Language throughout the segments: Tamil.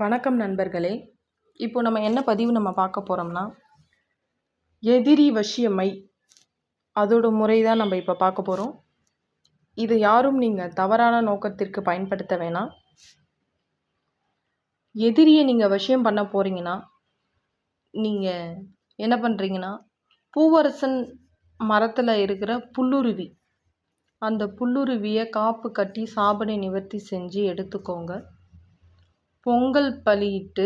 வணக்கம் நண்பர்களே. இப்போ நம்ம என்ன பதிவு பார்க்க போகிறோம்னா, எதிரி வசியமை அதோட முறை தான் நம்ம இப்போ பார்க்க போகிறோம். இது யாரும் நீங்கள் தவறான நோக்கத்திற்கு பயன்படுத்த வேணாம். எதிரியை நீங்கள் வசியம் பண்ண போகிறீங்கன்னா, நீங்கள் என்ன பண்ணுறீங்கன்னா, பூவரசன் மரத்தில் இருக்கிற புல்லுருவி, அந்த புல்லுருவியை காப்பு கட்டி சாபனை நிவர்த்தி செஞ்சு எடுத்துக்கோங்க. பொங்கல் பலியிட்டு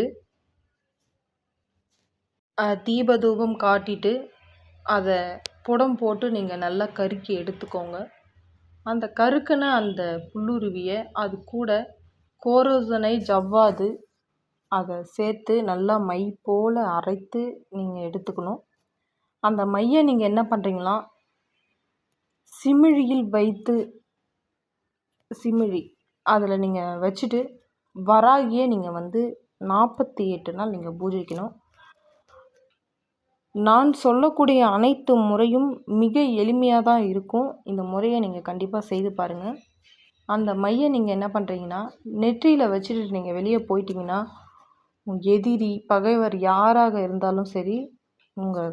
தீபதூபம் காட்டிட்டு அதை புடம் போட்டு நீங்கள் நல்லா கருக்கி எடுத்துக்கோங்க. அந்த கருக்குன அந்த புல்லுருவியை அது கூட கோரோசனை ஜவ்வாது அதை சேர்த்து நல்லா மை போல் அரைத்து நீங்கள் எடுத்துக்கணும். அந்த மையை நீங்கள் என்ன பண்ணுறீங்களா, சிமிழியில் வைத்து சிமிழி அதில் நீங்கள் வச்சுட்டு வராகியை நீங்கள் 48 நாள் நீங்கள் பூஜிக்கணும். நான் சொல்லக்கூடிய அனைத்து முறையும் மிக எளிமையாக தான் இருக்கும். இந்த முறையை நீங்கள் கண்டிப்பாக செய்து பாருங்கள். அந்த மையை நீங்கள் என்ன பண்ணுறீங்கன்னா, நெற்றியில் வச்சுட்டு நீங்கள் வெளியே போயிட்டீங்கன்னா, எதிரி பகைவர் யாராக இருந்தாலும் சரி உங்கள்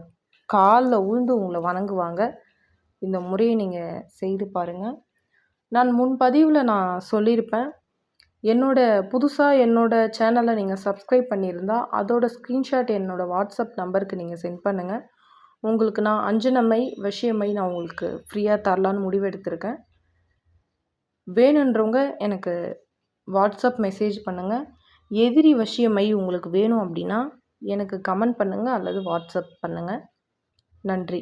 காலில் உழுந்து உங்களை வணங்குவாங்க. இந்த முறையை நீங்கள் செய்து பாருங்கள். நான் முன்பதிவில் சொல்லியிருப்பேன். புதுசாக சேனலை நீங்கள் சப்ஸ்கிரைப் பண்ணியிருந்தால் அதோட ஸ்க்ரீன்ஷாட் என்னோடய வாட்ஸ்அப் நம்பருக்கு நீங்கள் சென்ட் பண்ணுங்கள். உங்களுக்கு நான் அஞ்சனமை வசியமை நான் உங்களுக்கு ஃப்ரீயாக தரலான்னு முடிவெடுத்திருக்கேன். வேணுன்றவங்க எனக்கு வாட்ஸ்அப் மெசேஜ் பண்ணுங்கள். எதிரி வசியமை உங்களுக்கு வேணும் அப்படின்னா எனக்கு கமெண்ட் பண்ணுங்கள் அல்லது வாட்ஸ்அப் பண்ணுங்கள். நன்றி.